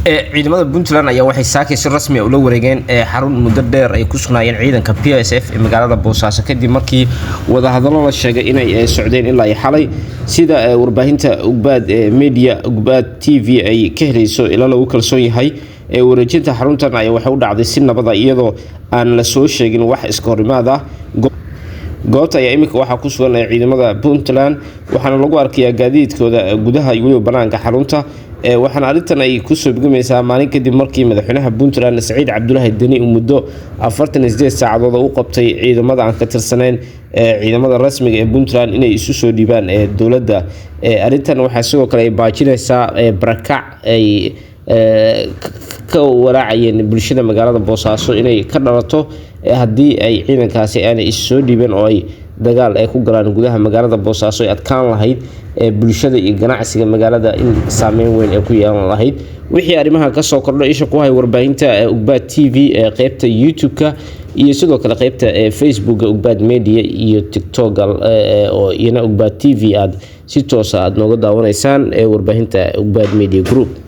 ciidamada Puntland ayaa waxay saakay si rasmi ah ula wareegeen xarun muddo dheer ay ku sugnaayeen ciidanka PSF ee magaalada Boosaaso kadib markii wadahadallo la sheegay inay socdeen ilaa xalay sida warbaahinta Ugbaad Media Ugbaad TV ay ka helayso ilaa lagu kalsoon yahay wareejinta xaruntan ayaa waxa u dhacday si nabad ah iyadoo aan la soo sheegin wax iska horimaad ah goobta ayaa imika waxa ku sugan ciidamada Puntland waxaana lagu arkayaa gaadiidkooda gudaha iyo banaanka xarunta waxaana arintan ay ku soo bigmaysaa maalin kadib markii madaxweynaha Puntland Saciid Cabdullaahi Deni uu muddo 48 saacadood u qabtay ciidamada aan ka tirsaneyn ciidamada rasmiga ee Puntland inay isu soo dhiibaan dawladda arintan waxa sidoo kale ay baajinaysaa barakac ay ka waraacayeen bulshada magaalada Boosaaso inay ka dhalato haddii ay ciidankaasi aan is soo dhiibeen oo ay dagaal ay ku galaan gudaha magaalada Boosaaso ay adkaan lahayd bulshada iyo ganacsiga magaalada in saameyn weyn ay ku yeelan lahayd wixii arrimaha ka soo kordhay isha ku hay warbaahinta Ugbaad TV qaybta YouTube-ka iyo sidoo kale qaybta Facebook Ugbaad Media iyo TikTok oo iyana Ugbaad TV aad si toos ah nooga daawanaysaan warbaahinta Ugbaad Media Group.